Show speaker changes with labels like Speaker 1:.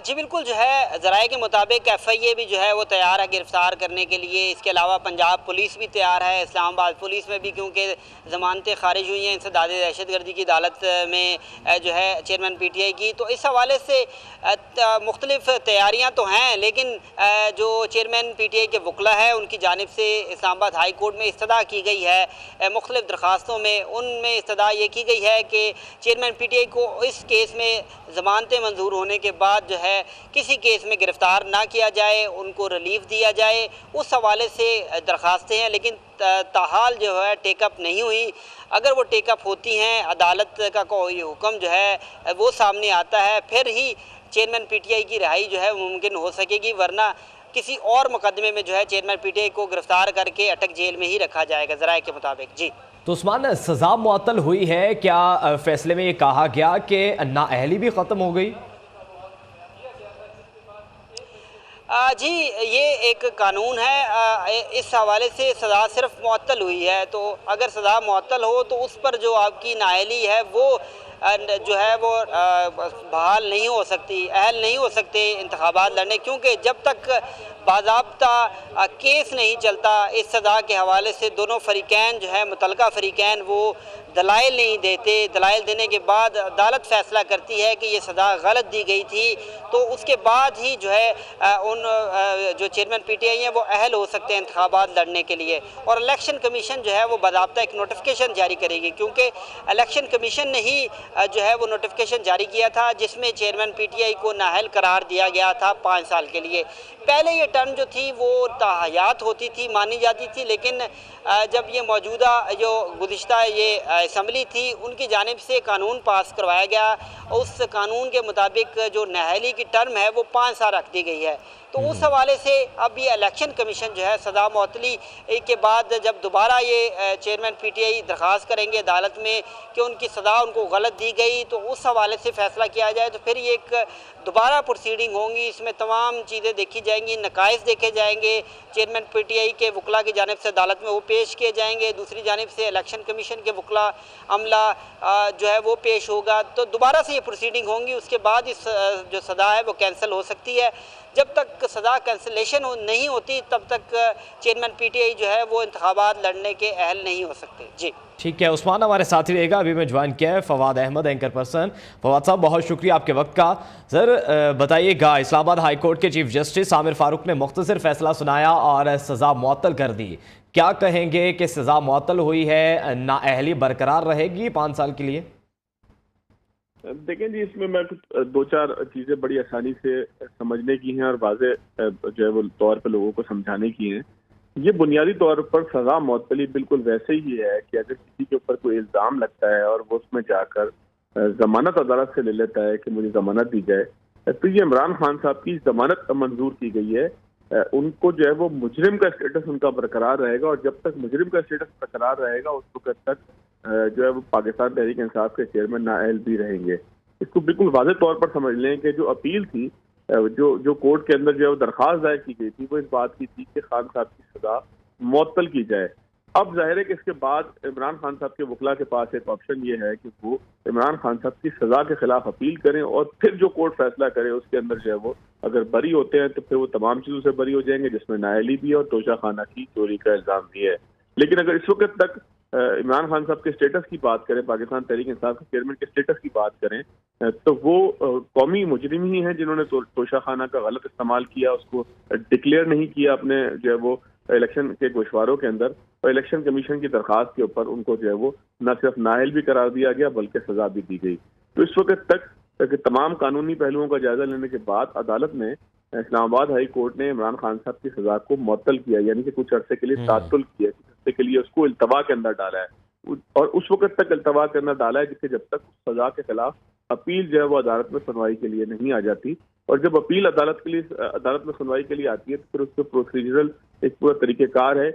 Speaker 1: جی بالکل جو ہے ذرائع کے مطابق ایف آئی اے بھی جو ہے وہ تیار ہے گرفتار کرنے کے لیے۔ اس کے علاوہ پنجاب پولیس بھی تیار ہے، اسلام آباد پولیس میں بھی، کیونکہ ضمانتیں خارج ہوئی ہیں انسداد دہشت گردی کی عدالت میں جو ہے چیئرمین پی ٹی آئی کی، تو اس حوالے سے مختلف تیاریاں تو ہیں، لیکن جو چیئرمین پی ٹی آئی کے وکلا ہے ان کی جانب سے اسلام آباد ہائی کورٹ میں استدعا کی گئی ہے مختلف درخواستوں میں۔ ان میں استدعا یہ کی گئی ہے کہ چیئرمین پی ٹی آئی کو اس کیس میں ضمانتیں منظور ہونے کے بعد جو ہے کسی کیس میں گرفتار نہ کیا جائے، ان کو ریلیف دیا جائے، اس حوالے سے درخواستیں ہیں، لیکن تاحال جو ہے ٹیک اپ نہیں ہوئی۔ اگر وہ ٹیک اپ ہوتی ہیں، عدالت کا کوئی حکم جو ہے وہ سامنے آتا ہے، پھر ہی چیئرمین پی ٹی آئی کی رہائی جو ہے ممکن ہو سکے گی، ورنہ کسی اور مقدمے میں جو ہے چیئرمین پی ٹی آئی کو گرفتار کر کے اٹک جیل میں ہی رکھا جائے گا ذرائع کے مطابق۔ جی
Speaker 2: تو عثمان، سزا معطل ہوئی ہے کیا؟ فیصلے میں یہ کہا گیا کہ نااہلی بھی ختم ہو گئی؟
Speaker 1: جی یہ ایک قانون ہے، اس حوالے سے سزا صرف معطل ہوئی ہے، تو اگر سزا معطل ہو تو اس پر جو آپ کی نااہلی ہے وہ جو ہے وہ بحال نہیں ہو سکتی، اہل نہیں ہو سکتے انتخابات لڑنے، کیونکہ جب تک باضابطہ کیس نہیں چلتا اس سزا کے حوالے سے دونوں فریقین جو ہے متعلقہ فریقین وہ دلائل نہیں دیتے۔ دلائل دینے کے بعد عدالت فیصلہ کرتی ہے کہ یہ سزا غلط دی گئی تھی، تو اس کے بعد ہی جو ہے ان جو چیئرمین پی ٹی آئی ہیں وہ اہل ہو سکتے ہیں انتخابات لڑنے کے لیے۔ اور الیکشن کمیشن جو ہے وہ باضابطہ ایک نوٹیفیکیشن جاری کرے گی، کیونکہ الیکشن کمیشن نے ہی جو ہے وہ نوٹیفیکیشن جاری کیا تھا جس میں چیئرمین پی ٹی آئی کو نااہل قرار دیا گیا تھا 5 سال کے لیے۔ پہلے یہ ٹرم جو تھی وہ تاحیات ہوتی تھی، مانی جاتی تھی، لیکن جب یہ موجودہ جو گزشتہ یہ اسمبلی تھی ان کی جانب سے قانون پاس کروایا گیا، اس قانون کے مطابق جو نااہلی کی ٹرم ہے وہ 5 سال رکھ دی گئی ہے۔ تو اس حوالے سے اب یہ الیکشن کمیشن جو ہے سزا معطلی کے بعد جب دوبارہ یہ چیئرمین پی ٹی آئی درخواست کریں گے عدالت میں کہ ان کی سزا ان کو غلط دی گئی، تو اس حوالے سے فیصلہ کیا جائے، تو پھر یہ ایک دوبارہ پروسیڈنگ ہوں گی، اس میں تمام چیزیں دیکھی جائیں گی، نقائص دیکھے جائیں گے، چیئرمین پی ٹی آئی کے وکلا کی جانب سے عدالت میں وہ پیش کیے جائیں گے، دوسری جانب سے الیکشن کمیشن کے وکلا عملہ جو ہے وہ پیش ہوگا، تو دوبارہ سے یہ پروسیڈنگ ہوں گی۔ اس کے بعد اس جو سزا ہے وہ کینسل ہو سکتی ہے۔ جب تک سزا کینسلیشن نہیں ہوتی تب تک چیئرمین پی ٹی آئی جو ہے وہ انتخابات لڑنے کے اہل نہیں ہو سکتے۔ جی
Speaker 2: ٹھیک ہے عثمان، ہمارے ساتھی رہے گا۔ ابھی میں جوائن کیا ہے فواد احمد، اینکر پرسن۔ فواد صاحب بہت شکریہ آپ کے وقت کا۔ سر بتائیے گا، اسلام آباد ہائی کورٹ کے چیف جسٹس عامر فاروق نے مختصر فیصلہ سنایا اور سزا معطل کر دی، کیا کہیں گے کہ سزا معطل ہوئی ہے، نااہلی برقرار رہے گی 5 سال کے لیے؟
Speaker 3: دیکھیں جی، اس میں 2-4 چیزیں بڑی آسانی سے سمجھنے کی ہیں اور واضح جو ہے وہ طور پہ لوگوں کو سمجھانے کی ہیں۔ یہ بنیادی طور پر سزا معطلی بالکل ویسے ہی ہے کہ اگر کسی کے اوپر کوئی الزام لگتا ہے اور وہ اس میں جا کر ضمانت عدالت سے لے لیتا ہے کہ مجھے ضمانت دی جائے، تو یہ عمران خان صاحب کی ضمانت منظور کی گئی ہے۔ ان کو جو ہے وہ مجرم کا اسٹیٹس ان کا برقرار رہے گا، اور جب تک مجرم کا اسٹیٹس برقرار رہے گا اس وقت تک جو ہے وہ پاکستان تحریک انصاف کے چیئرمین نااہل بھی رہیں گے۔ اس کو بالکل واضح طور پر سمجھ لیں کہ جو اپیل تھی، جو کورٹ کے اندر جو ہے وہ درخواست دائر کی گئی تھی، وہ اس بات کی تھی کہ خان صاحب کی سزا معطل کی جائے۔ اب ظاہر ہے کہ اس کے بعد عمران خان صاحب کے وکلا کے پاس ایک آپشن یہ ہے کہ وہ عمران خان صاحب کی سزا کے خلاف اپیل کریں، اور پھر جو کورٹ فیصلہ کرے اس کے اندر جو ہے وہ اگر بری ہوتے ہیں تو پھر وہ تمام چیزوں سے بری ہو جائیں گے، جس میں نااہلی بھی ہے اور توشہ خانہ کی چوری کا الزام بھی ہے۔ لیکن اگر اس وقت تک عمران خان صاحب کے اسٹیٹس کی بات کریں، پاکستان تحریک انصاف کے چیئرمین کے اسٹیٹس کی بات کریں، تو وہ قومی مجرم ہی ہیں جنہوں نے توشہ خانہ کا غلط استعمال کیا، اس کو ڈکلیئر نہیں کیا اپنے جو ہے وہ الیکشن کے گوشواروں کے اندر، اور الیکشن کمیشن کی درخواست کے اوپر ان کو جو ہے وہ نہ صرف نااہل بھی قرار دیا گیا بلکہ سزا بھی دی گئی۔ تو اس وقت تک کہ تمام قانونی پہلوؤں کا جائزہ لینے کے بعد عدالت نے، اسلام آباد ہائی کورٹ نے عمران خان صاحب کی سزا کو معطل کیا، یعنی کہ کچھ عرصے کے لیے تعطل کیا، کچھ عرصے کے لیے اس کو التوا کے اندر ڈالا ہے، اور اس وقت تک التوا کے اندر ڈالا ہے جب تک اس سزا کے خلاف اپیل جو ہے وہ عدالت میں سنوائی کے لیے نہیں آ جاتی۔ اور جب اپیل عدالت میں سنوائی کے لیے آتی ہے تو پھر اس کے پروسیجرل ایک پورا طریقہ کار ہے